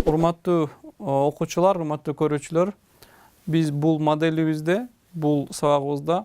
Урматтуу окуучулар, урматтуу көрүүчүлөр, биз бул моделибизде, бул сабагыбызда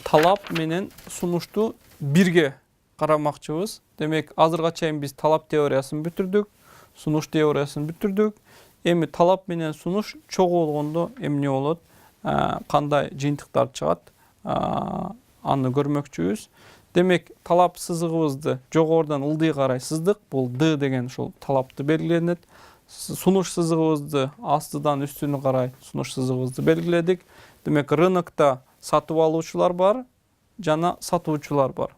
талап менен сунушту бирге карамакчыбыз. Демек, азырга чейин биз талап теориясын бүтүрдүк, сунуш теориясын бүтүрдүк. Эми талап менен сунуш чогуу болгондо эмне болот, кандай жыйынтыктар чыгат, аны көрмөкчүбүз. Демек, талап сызыгыбызды жогорудан ылдый карай сыздык. Бул D деген ушул талапты белгиленет. Сунуш сызыгыбызды астыдан үстүнө карай сунуш сызыгыбызды белгиледик. Демек, рынокто сатып алуучулар бар жана сатуучулар бар.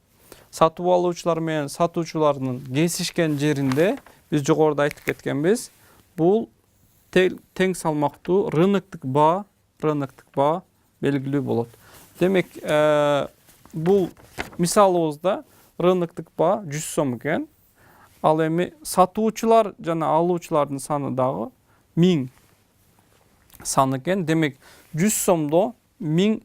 Сатып алуучулар менен сатуучулардын кесишкен жеринде биз жогоруда айтып кеткенбиз. Бул тең салмактуу рыноктук баа белгилүү болот. Демек, бул мисалыбызда рыноктук баа 100 сом экен. Ал эми сатуучулар жана алуучулардын саны дагы 1000 сан экен. Демек, 100 сомдо 1000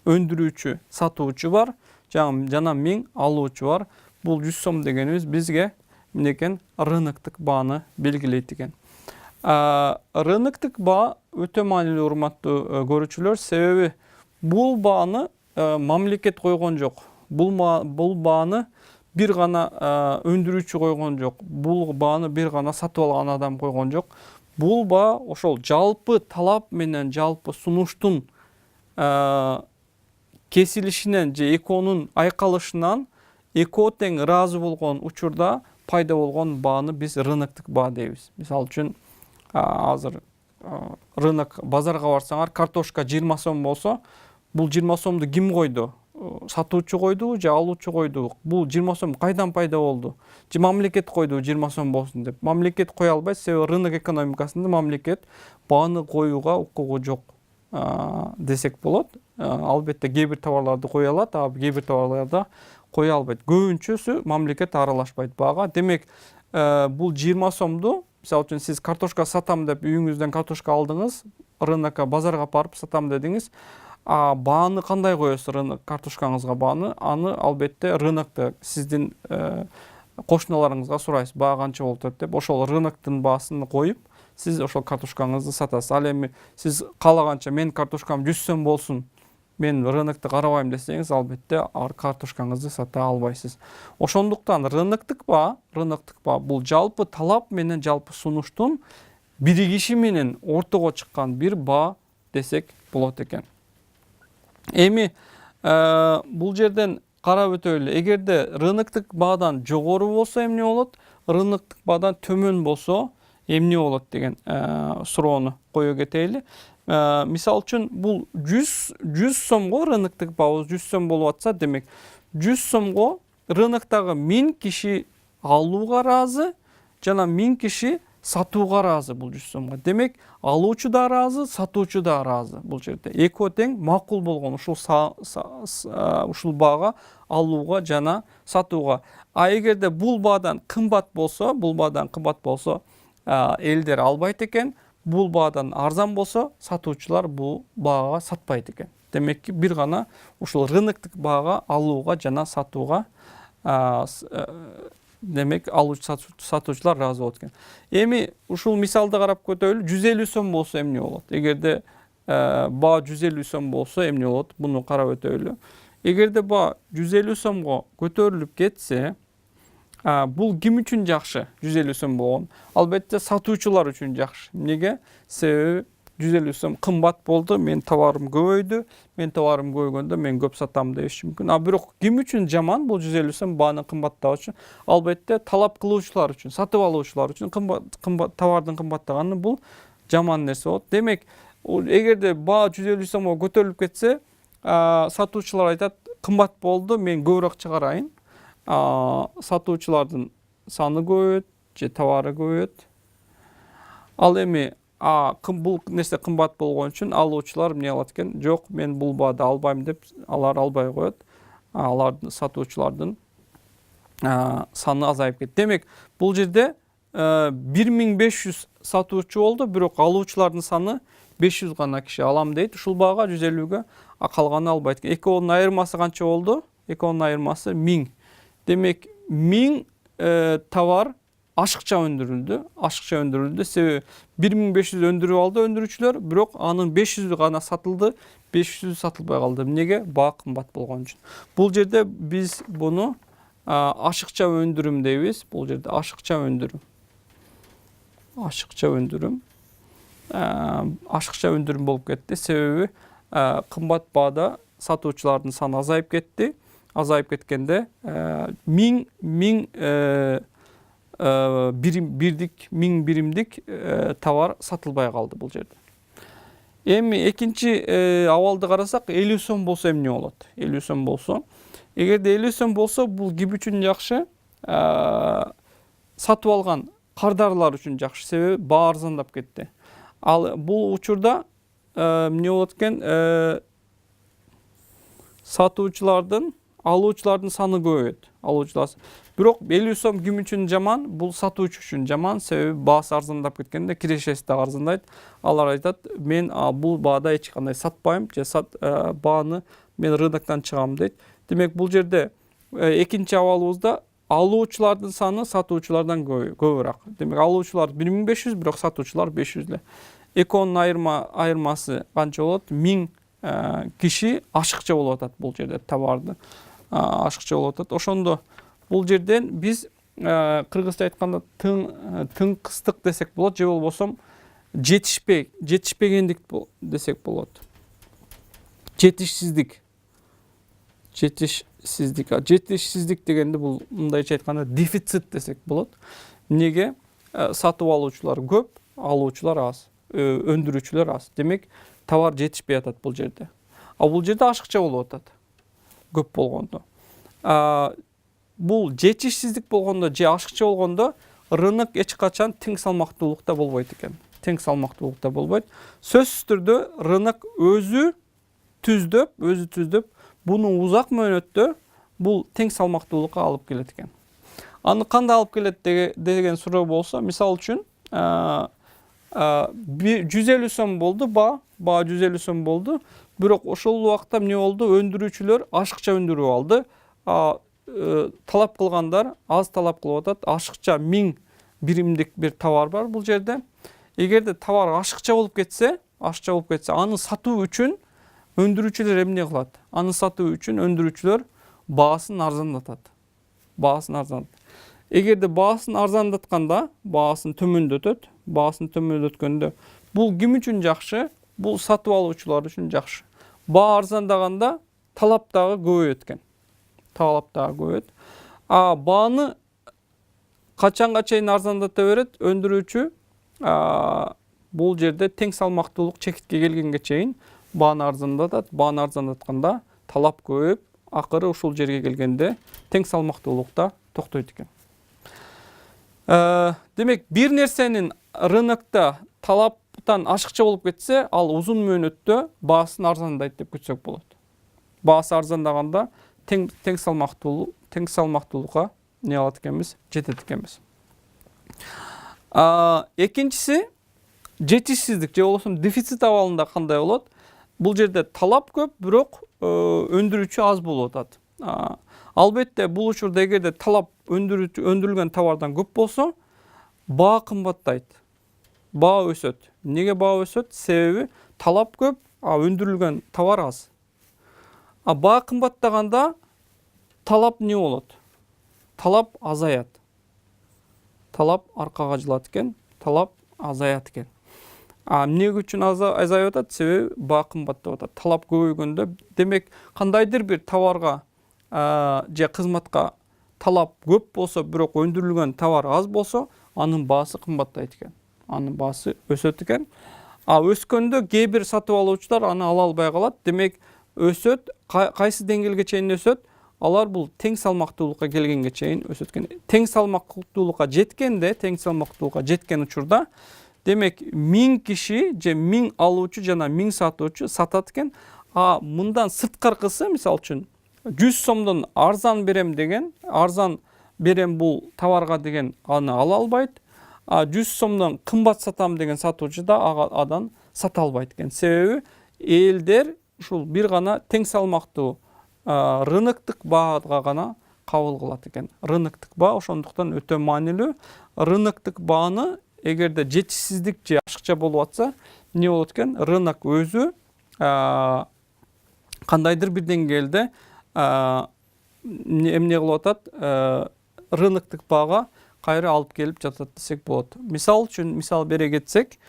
өндүрүүчү, сатуучу бар, жана 1000 алуучу бар. Бул 100 сом дегенибиз бизге эмнекен рыноктук бааны белгилейт экен. Рыноктук баа өтө маанилүү, урматтуу көрүүчүлөр, себеби бул бааны мамлекет койгон жок. Бул бааны бир гана өндүрүүчү койгон жок. Бул бааны бир гана сатып алган адам койгон жок. Бул баа ошол жалпы талап менен жалпы сунуштун кесилишинен же экөөнүн айкалышынан экөө тең ыраазы болгон учурда пайда болгон бааны биз рыноктук баа дейбиз. Мисалы үчүн, азыр рынок базарга барсаңар, картошка 20 сом болсо, бул 20 сомду ким койду? Сатуучу койду же алуучу койду? Бул 20 сом кайдан пайда болду? Же мамлекет койду 20 сом болсун деп? Мамлекет кое албайт, себеби рынок экономикасында мамлекет бааны коюуга укугу жок десек болот. Албетте кээ бир товарларды кое алат, а кээ бир товарларды кое албайт. Көбүнчөсү мамлекет аралашпайт баага. Демек, бул 20 сомду, мисалы үчүн сиз картошка сатам деп үйүңүздөн картошка алдыңыз, рынокко, базарга барып сатам дедиңиз. Бааны кандай коесуз рынок картошкаңызга бааны? Аны албетте рынокто сиздин кошуналарыңызга сурайсыз, баа канча болуп атат деп. Ошол рыноктун баасын коюп, сиз ошол картошкаңызды сатасыз. Ал эми сиз каалаганча мен картошкам 100 сом болсун, мен рынокто карабайм десеңиз, албетте картошкаңызды сата албайсыз. Ошондуктан рыноктук баа бул жалпы талап менен жалпы сунуштун биригиши менен ортого чыккан бир баа десек болот экен. Эми бул жерден карап өтөлү. Эгерде рыноктук баадан жогору болсо эмне болот? Рыноктук баадан төмөн болсо эмне болот деген суроону кое кетели. Мисалы үчүн, бул 100 сомго рыноктук баабыз 100 сом болуп атса, демек 100 сомго рыноктогу 1000 киши алууга ыраазы жана 1000 киши сатууга ыраазы бул 100 сомго. Демек, алуучу да ыраазы, сатуучу да ыраазы бул жерде. Экөө тең макул болгон ушул баага алууга жана сатууга. Эгерде бул баадан кымбат болсо, элдер албайт экен. Бул баадан арзан болсо, сатуучулар бул баага сатпайт экен. Демек, бир гана ушул рыноктук баага алууга жана сатууга демек алуучу сатуучулар ыраазы болот экен. Эми ушул мисалды карап көтөлү. 150 сом болсо эмне болот? Эгерде баа 150 сом болсо эмне болот? Буну карап өтөлү. Эгерде баа 150 сомго көтөрүлүп кетсе, бул ким үчүн жакшы? 150 сом болгон. Албетте сатуучулар үчүн жакшы. Эмнеге? Себеби 150 сом кымбат болду, мен товарым көбөйдү, мен товарым көбөйгөндө мен көп сатам деши мүмкүн. Бирок ким үчүн жаман бул 150 сом баанын кымбаттагычы? Албетте талап кылуучулар үчүн, сатып алуучулар үчүн товардын кымбаттаганы бул жаман нерсе болот. Демек, эгерде баа 150 сомго көтөрүлүп кетсе, сатуучулар айтат, кымбат болду, мен көбүрөөк чыгарайын. Сатуучулардын саны көбөйөт же товары көбөйөт. Ал эми бул нерсе кымбат болгон үчүн алуучулар эмне кылат экен? Жок, мен бул баада албайм деп, алар албай коет. Алардын сатуучулардын саны азайып кетти. Демек, бул жерде 1500 сатуучу болду, бирок алуучулардын саны 500 гана киши алам дейт. Ушул баага 150ге, калганы албайт экен. Экөөнүн айырмасы канча болду? Экөөнүн айырмасы 1000. Демек, 1000 товар ашыкча өндүрүлдü. Себеби 1500 өндүрүп алды өндүрүүчүлөр, бирок анын 500'ü гана сатылды, 500'ü сатылбай калды. Эмнеге? Баа кымбат болгон үчүн. Бул жерде биз буну ашыкча өндүрүм дейбиз. Бул жерде ашыкча өндүрүм. Ашыкча өндүрүм болуп кетти. Себеби кымбат баада сатуучулардын саны азайып кетти. Азайып кеткенде миң биримдик товар сатылбай калды бул жерде. Эми экинчи абалды карасак, 50 сом болсо эмне болот? 50 сом болсо, эгерде 50 сом болсо, бул ким үчүн жакшы? Сатып алган кардарлар үчүн жакшы. Себеби баа арзандап кетти. Ал бул учурда эмне болот экен? Сатуучулардын, алуучулардын саны көбөйөт. Бирок 50 сом ким үчүн жаман? Бул сатуучу үчүн жаман. Себеби баасы арзандап кеткенде кирешеси да арзандайт. Алар айтат, мен бул баада эч кандай сатпайм, же бааны мен рыноктон чыгам дейт. Демек бул жерде экинчи абалыбызда алуучулардын саны сатуучулардан көбүрөөк. Демек алуучулар 1500, бирок сатуучулар 500 эле. Экоонун айырмасы канча болот? 1000 киши ашыкча болуп атат бул жерде, товарды ашыкча болуп атат. Ошондо бул жерден биз кыргызча айтканда тыңкыстык десек болот, же болбосо жетишпегендик десек болот. Жетишсиздик дегенде бул мындайча айтканда дефицит десек болот. Эмнеге? Сатып алуучулар көп, алуучулар аз, өндүрүүчүлөр аз. Демек товар жетишпей атат бул жерде. Бул жерде ашыкча болуп атат. Көп болгондо. Бул жетишсиздик болгондо же ашыкча болгондо рынок эч качан тең салмактуулукта болбойт экен. Сөзсүз түрдө рынок өзү түздөп, буну узак мөөнөттө бул тең салмактуулукка алып келет экен. Аны кандай алып келет деген суроо болсо, мисалы үчүн 150 сом болду баа 150 сом болду. Бирок ошол убакта эмне болду? Өндүрүүчүлөр ашыкча өндүрүп алды. Талап кылгандар аз талап кылып атат. Ашыкча 1000 биримдик бир товар бар бул жерде. Эгерде товар ашыкча болуп кетсе, аны сатуу үчүн өндүрүүчүлөр эмне кылат? Аны сатуу үчүн өндүрүүчүлөр баасын арзандатат. Эгерде баасын арзандатканда, баасын төмөндөткөндө, бул ким үчүн жакшы? Бул сатып алуучулар үчүн жакшы. Баа арзандаганда талап дагы көбөйөт экен. Бааны качанга чейин арзандата берет? Өндүрүүчү бул жерде тең салмактуулук чекитке келгенге чейин бааны арзандатат. Бааны арзандатканда талап көбөйүп, акыры ушул жерге келгенде тең салмактуулукта токтойт экен. Демек, бир нерсенин рынокто талаптан ашыкча болуп кетсе, ал узун мөөнөттө баасын арзандайт деп күтсөк болот. Баасы арзандаганда тең салмактуулукка не алат экенбиз? Жетет экенбиз. Экинчиси жетишсиздик же болбосо дефицит абалында кандай болот? Бул жерде талап көп, бирок өндүрүүчү аз болуп атат. Албетте бул учурда эгерде талап өндүрүлгөн товардан көп болсо, баа кымбаттайт. Баа өсөт. Неге баа өсөт? Себеби талап көп, өндүрүлгөн товар аз. Баа кымбаттаганда талап не болот? Талап азаят. Талап аркага жылат экен, талап азаят экен. Эмне үчүн азайып атат? Себеби баа кымбаттап атат. Талап көбөйгөндө, демек кандайдыр бир товарга же кызматка талап көп болсо, бирок өндүрүлгөн товар аз болсо, анын баасы кымбаттайт экен. Анын баасы өсөт экен. Өскөндө кээ бир сатып алуучулар аны ала албай калат. Демек өсөт, кайсы деңгээлге чейин өсөт? Алар бул тең салмактуулукка келгенге чейин өсөт экен. Тең салмактуулукка жеткен учурда, демек 1000 киши же 1000 алуучу жана 1000 сатуучу сатат экен. Мындан сырткаркысы, мисалы үчүн 100 сомдон арзан берем бул товарга деген аны ала албайт. 100 сомдон кымбат сатам деген сатуучу да адан сата албайт экен. Себеби элдер ушул бир гана тең салмактуу рыноктук баага гана кабыл кылат экен. Рыноктук баа ошондуктан өтө маанилүү. Рыноктук бааны эгерде жетишсиздик же ашыкча болуп атса, эмне болот экен? Рынок өзү кандайдыр бир деңгээлде эмне кылып атат? Рыноктук баага кайра алып келип жатат десек болот. Мисал үчүн, мисал бере кетсек,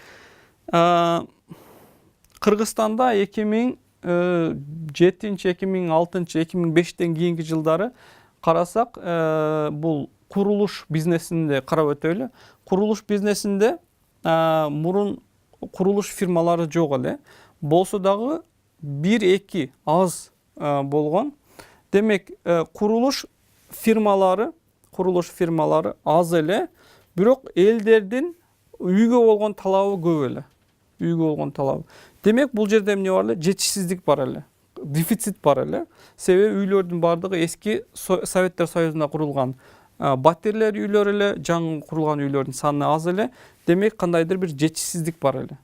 Кыргызстанда 2007, 2006, 2005тен кийинки жылдары карасак, бул курулуш бизнесинде карап өтөлү. Курулуш бизнесинде мурун курулуш фирмалары жок эле. Болсо дагы 1-2 аз болгон. Демек, курулуш фирмалары аз эле, бирок элдердин үйгө болгон талабы көп эле. Үйгө болгон талабы. Демек, бул жерде эмне бар эле? Жетишсиздик бар эле. Дефицит бар эле. Себеби үйлөрдүн бардыгы эски Советтер Союзунда курулган батирлер үйлөр эле, жаңы курулган үйлөрдүн саны аз эле. Демек, кандайдыр бир жетишсиздик бар эле.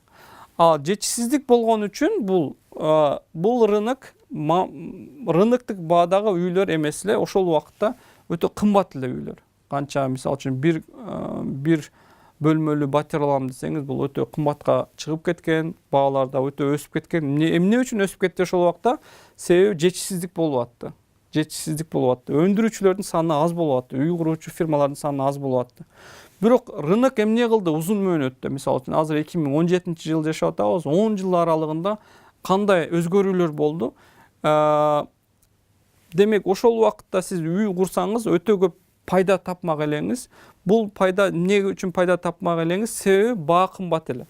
Жетишсиздик болгон үчүн бул рыноктук баадагы үйлөр эмес эле, ошол убакытта өтө кымбат эле үйлөр. Канча, мисалы үчүн бир бөлмөлүү батир алам десеңиз, бул өтө кымбатка чыгып кеткен, баалар да өтө өсүп кеткен. Эмне үчүн өсүп кетти ошол убакта? Себеби жетишсиздик болуп атты. Өндүрүүчүлөрдүн саны аз болуп атты. Үй куруучу фирмалардын саны аз болуп атты. Бирок рынок эмне кылды узун мөөнөттө? Мисалы үчүн азыр 2017-жылы жашап атабыз. 10 жыл аралыгында кандай өзгөрүүлөр болду? Демек, ошол убакытта сиз үй курсаңыз, өтө көп пайда тапмак элеңиз. Бул пайда эмне үчүн пайда тапмак элеңиз? Себеби баа кымбат эле.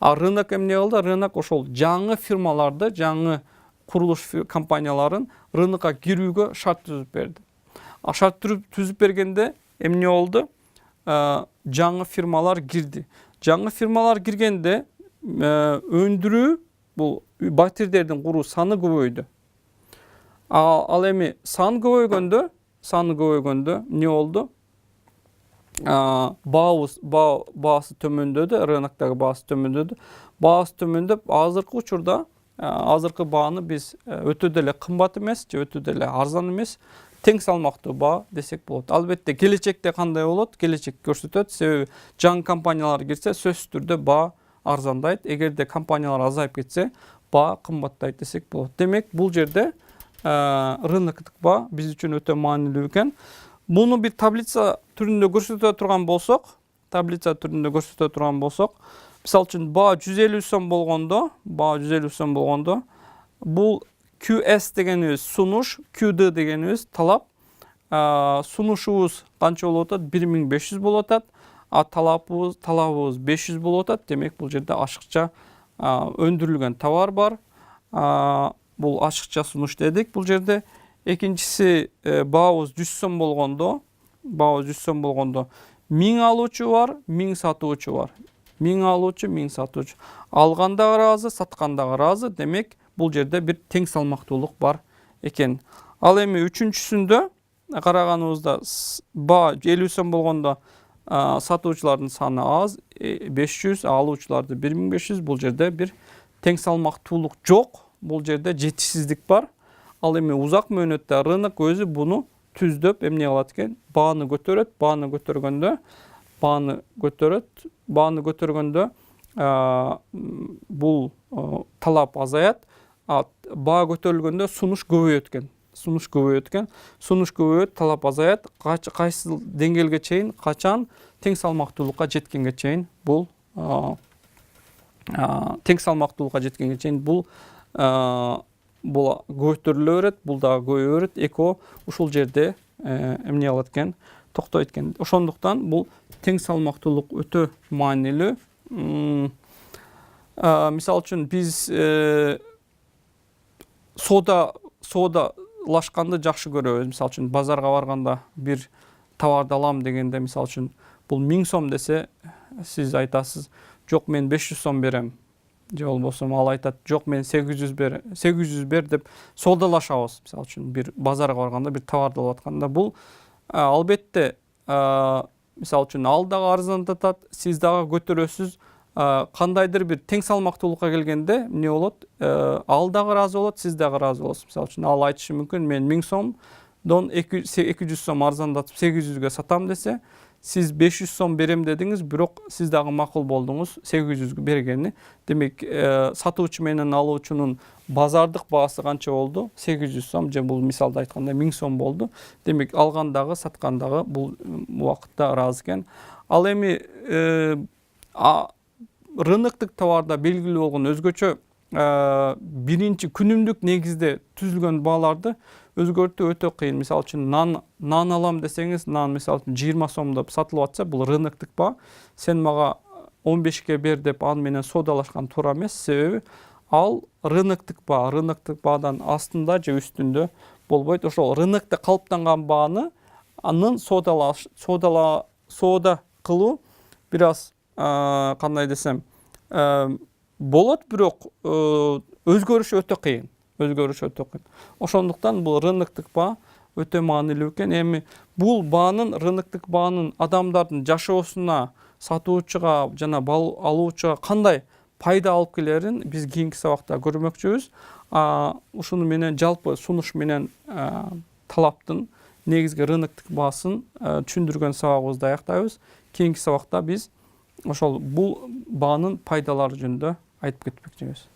Рынок эмне кылды? Рынок ошол жаңы фирмаларды, жаңы курулуш компанияларын рынокко кирүүгө шарт түзүп берди. Шарт түзүп бергенде эмне болду? Жаңы фирмалар кирди. Жаңы фирмалар киргенде өндүрүү, бул батирлердин куруу саны көбөйдү. Ал эми саны көбөйгөндө эмне болду? Баасы төмөндөдү, рыноктогу баасы төмөндөдү. Баасы төмөндөп, азыркы учурда азыркы бааны биз өтө деле кымбат эмес же өтө деле арзан эмес, тең салмактуу баа десек болот. Албетте, келечекте кандай болот? Келечек көрсөтөт. Себеби жаңы компаниялар кирсе, сөзсүз түрдө баа арзандайт. Эгерде компаниялар азайып кетсе, баа кымбаттайт десек болот. Демек, бул жерде рыноктук баа биз үчүн өтө маанилүү экен. Муну бир таблица түрүндө көрсөтө турган болсок, мисалы үчүн баа 150 сом болгондо, бул QS дегенибиз сунуш, QD дегенибиз талап. Сунушубуз канча болуп атат? 1500 болуп атат. Талабыбыз 500 болуп атат. Демек, бул жерде ашыкча өндүрүлгөн товар бар. Бул ашыкча сунуш дедик. Бул жерде экинчиси баабыз 100 сом болгондо, 1000 алуучу бар, 1000 сатуучу бар. 1000 алуучу, 1000 сатуучу. Алганда ыраазы, сатканда ыраазы. Демек, бул жерде бир тең салмактуулук бар экен. Ал эми үчүнчүсүндө караганыбызда баа 50 сом болгондо сатуучулардын саны аз, 500, алуучуларды 1500. Бул жерде бир тең салмактуулук жок. Бул жерде жетишсиздик бар. Ал эми узак мөөнөттө рынок өзү буну түздөп эмне кылат экен? Бааны көтөргөндө бул талап азаят. Баа көтөрүлгөндө сунуш көбөйөт экен. Сунуш көбөйөт, талап азаят. Кайсы деңгээлге чейин, качан? Тең салмактуулукка жеткенге чейин бул көтөрүлө берет, бул дагы көбөйө берет. Эко ушул жерде эмне кылат экен? Токтойт экен. Ошондуктан бул тең салмактуулук өтө маанилүү. Мисалы үчүн биз соодалашканды жакшы көрөбүз. Мисалы үчүн базарга барганда бир товарды алам дегенде, мисалы үчүн бул 1000 сом десе, сиз айтасыз, жок, мен 500 сом берем. Же болбосо ал айтат, жок, мен 800 бер деп соодалашабыз. Мисалы үчүн бир базарга барганда, бир товарды алып атканда, бул албетте мисалы үчүн ал дагы арзандатат, сиз дагы көтөрөсүз. Кандайдыр бир тең салмактуулукка келгенде эмне болот? Ал дагы ыраазы болот, сиз дагы ыраазы болосуз. Мисалы үчүн ал айтышы мүмкүн, мен 1000 сом 200 сом арзандатып 800-ге сатам десе, siz 500 сом берем дедиңиз, бирок сиз дагы макул болдуңуз 800 бергени. Демек, сатуучу менен алуучунун базардык баасы канча болду? 800 сом, же бул мисалда айтканда 1000 сом болду. Демек, алгандагы, саткандагы бул убакытта ыраазы экен. Ал эми рыноктук товарда белгилүү болгон өзгөчө биринчи күнүмдүк негизде түзүлгөн бааларды өзгөртүү өтө кыйын. Мисалы үчүн нан алам десеңиз, нан мисалы үчүн 20 сомдоп сатылып атса, бул рыноктук баа. Сен мага 15ке бер деп аны менен соодалашкан туура эмес, себеби ал рыноктук баа. Рыноктук баадан астында же үстүндө болбойт. Ошол рынокто калыптанган бааны анын соода кылуу бир аз кандай десем болот, бирок өзгөрүшү өтө кыйын. Ошондуктан бул рыноктук баа өтө маанилүү экен. Эми бул баанын, рыноктук баанын адамдардын жашоосуна, сатуучуга жана алуучуга кандай пайда алып келерин биз кийинки сабакта көрмөкчүбүз. Ушуну менен жалпы сунуш менен талаптын негизги рыноктук баасын түшүндүргөн сабагыбызды аяктайбыз. Кийинки сабакта биз ошол бул баанын пайдалары жөнүндө айтып кетмекчибиз.